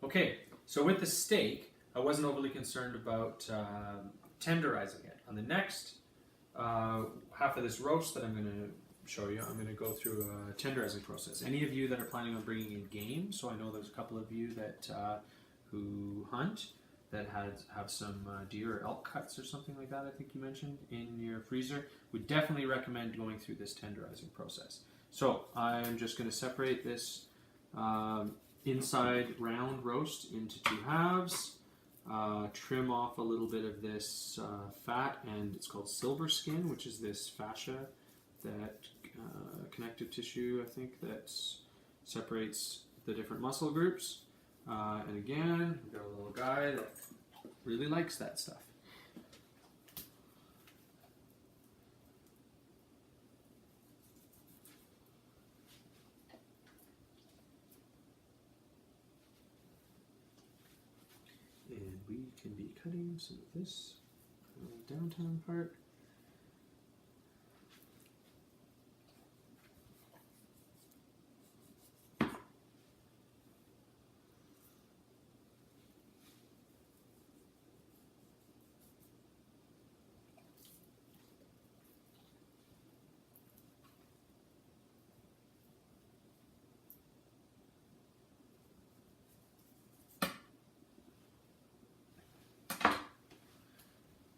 Okay, so with the steak, I wasn't overly concerned about tenderizing it. On the next half of this roast that I'm going to show you, I'm going to go through a tenderizing process. Any of you that are planning on bringing in game, so I know there's a couple of you that who hunt that have some deer or elk cuts or something like that, I think you mentioned, in your freezer, would definitely recommend going through this tenderizing process. So I'm just going to separate this inside round roast into 2 halves, trim off a little bit of this fat, and it's called silver skin, which is this fascia, that connective tissue, I think, that separates the different muscle groups. And again, we've got a little guy that really likes that stuff. And we can be cutting some of this downtown part.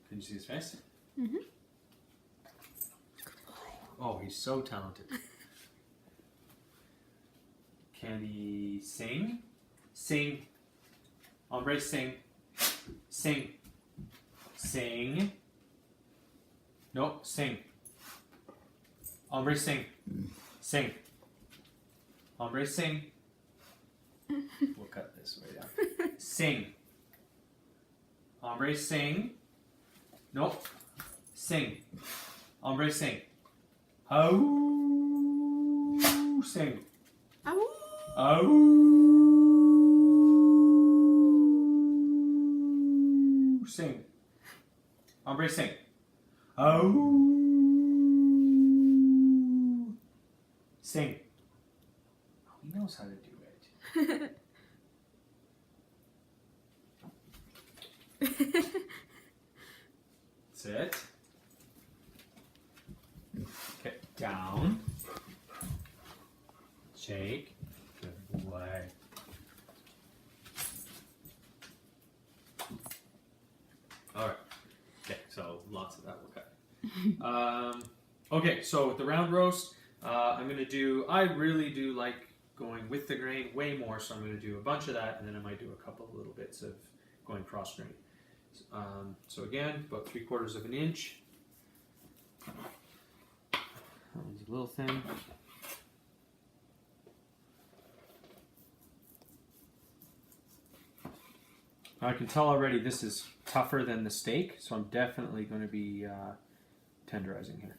Can you see his face? Mm-hmm. Oh, he's so talented. Can he sing? Sing. Hombre, sing. Sing. Sing. No, sing. Hombre, sing. Sing. Hombre, sing. We'll cut this way down. Sing. Hombre, sing. Nope. Sing. Hombre, sing. How? Sing. Ow. How? Sing. Hombre, sing. How? Sing. Oh, he knows how to do it. Sit. Okay, down. Shake. Good boy. Alright. Okay, so lots of that will cut. Okay, so with the round roast, I'm going to do, I really do like going with the grain way more, so I'm going to do a bunch of that, and then I might do a couple of little bits of going cross grain. So again, about 3/4 of an inch. That one's a little thin. I can tell already this is tougher than the steak, so I'm definitely going to be tenderizing here.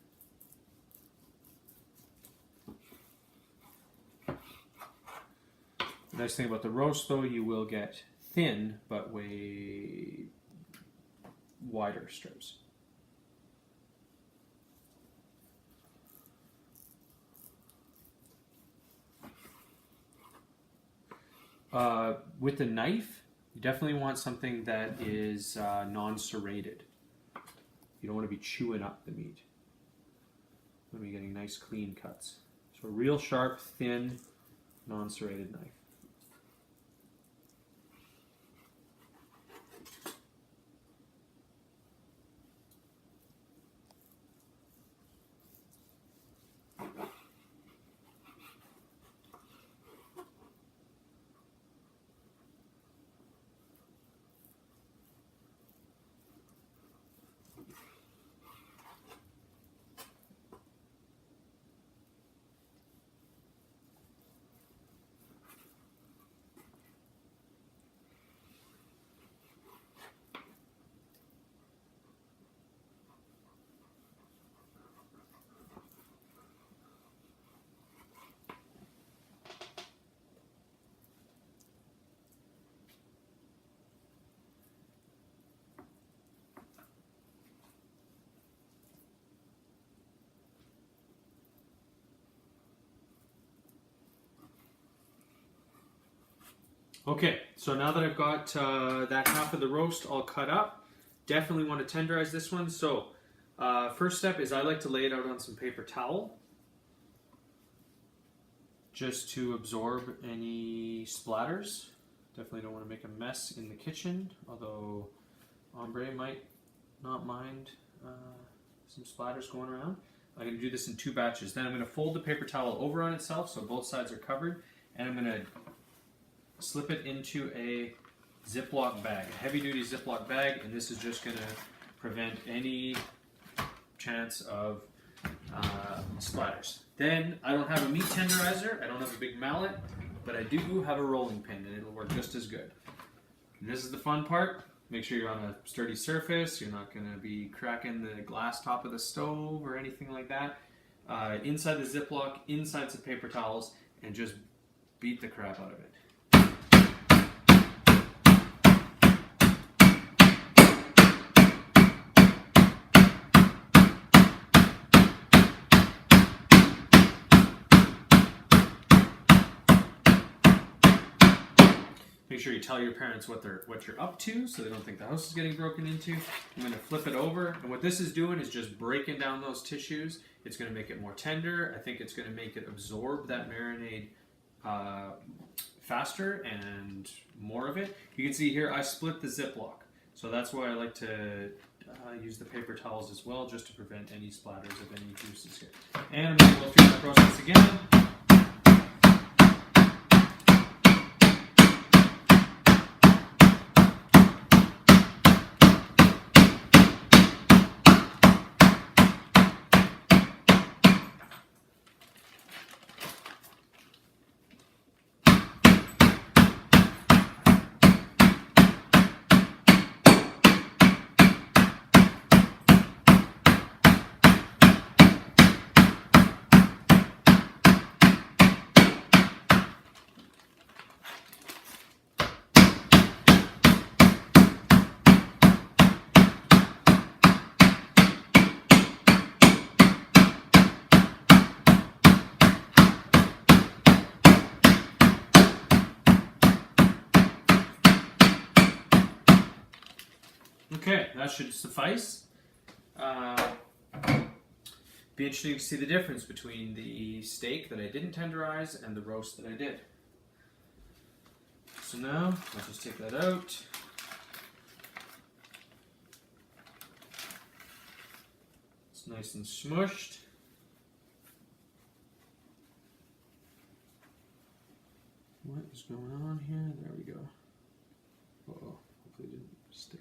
The nice thing about the roast, though, you will get thin, but way wider strips. With the knife, you definitely want something that is non-serrated. You don't want to be chewing up the meat. You want to be getting nice clean cuts. So a real sharp, thin, non-serrated knife. Okay, so now that I've got that half of the roast all cut up, definitely want to tenderize this one. So first step is I like to lay it out on some paper towel just to absorb any splatters. Definitely don't want to make a mess in the kitchen, although Ombre might not mind some splatters going around. I'm going to do this in 2 batches. Then I'm going to fold the paper towel over on itself so both sides are covered, and I'm going to slip it into a Ziploc bag, a heavy-duty Ziploc bag, and this is just going to prevent any chance of splatters. Then I don't have a meat tenderizer, I don't have a big mallet, but I do have a rolling pin, and it'll work just as good. And this is the fun part. Make sure you're on a sturdy surface. You're not going to be cracking the glass top of the stove or anything like that. Inside the Ziploc, inside some paper towels, and just beat the crap out of it. Make sure you tell your parents what you're up to so they don't think the house is getting broken into. I'm going to flip it over, and what this is doing is just breaking down those tissues. It's going to make it more tender. I think it's going to make it absorb that marinade faster and more of it. You can see here I split the Ziploc, so that's why I like to use the paper towels as well, just to prevent any splatters of any juices here. And I'm going to go through that process again. Okay, that should suffice. Be interesting to see the difference between the steak that I didn't tenderize and the roast that I did. So now, let's just take that out. It's nice and smushed. What is going on here? There we go. Uh-oh, hopefully it didn't stick.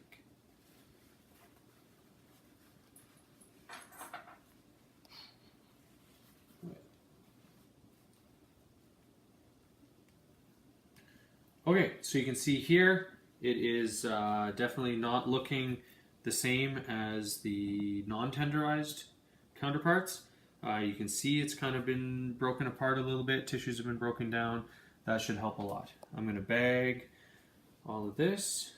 Okay, so you can see here, it is definitely not looking the same as the non-tenderized counterparts. You can see it's kind of been broken apart a little bit, tissues have been broken down. That should help a lot. I'm going to bag all of this.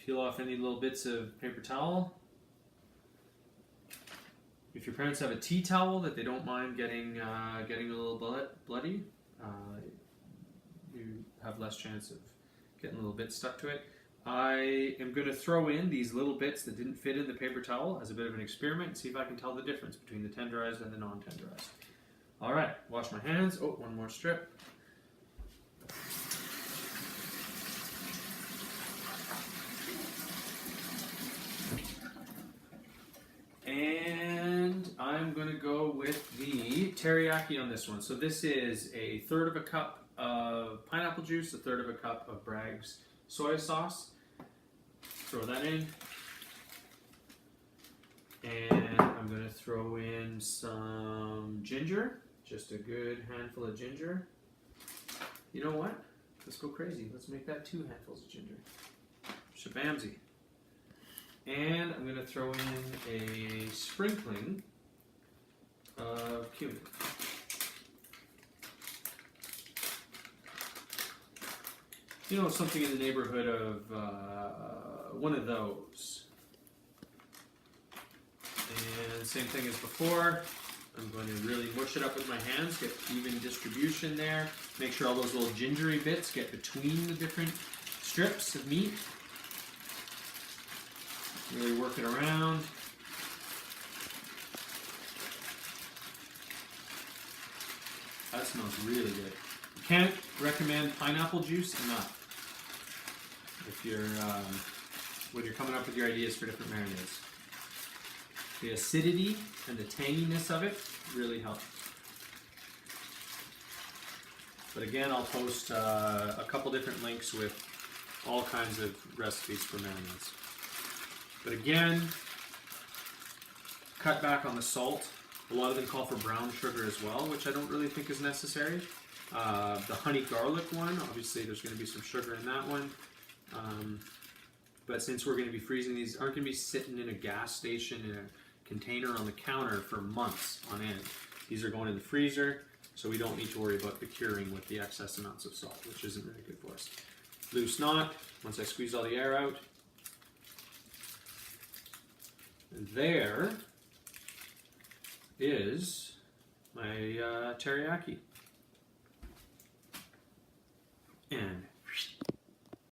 Peel off any little bits of paper towel. If your parents have a tea towel that they don't mind getting a little bloody, you have less chance of getting a little bit stuck to it. I am going to throw in these little bits that didn't fit in the paper towel as a bit of an experiment and see if I can tell the difference between the tenderized and the non-tenderized. All right, wash my hands. Oh, one more strip. And I'm going to go with the teriyaki on this one. So this is a third of a cup of pineapple juice, a third of a cup of Bragg's soy sauce. Throw that in. And I'm going to throw in some ginger, just a good handful of ginger. You know what? Let's go crazy. Let's make that 2 handfuls of ginger. Shabamsy. And I'm going to throw in a sprinkling of cumin. You know, something in the neighborhood of one of those. And same thing as before. I'm going to really mush it up with my hands, get even distribution there. Make sure all those little gingery bits get between the different strips of meat. Really work it around. That smells really good. Can't recommend pineapple juice enough if you're when you're coming up with your ideas for different marinades. The acidity and the tanginess of it really help. But again, I'll post a couple different links with all kinds of recipes for marinades. But again, cut back on the salt. A lot of them call for brown sugar as well, which I don't really think is necessary. The honey garlic one, obviously there's going to be some sugar in that one. But since we're going to be freezing these, aren't going to be sitting in a gas station in a container on the counter for months on end. These are going in the freezer, so we don't need to worry about the curing with the excess amounts of salt, which isn't really good for us. Loose knot, once I squeeze all the air out. And there is my teriyaki. And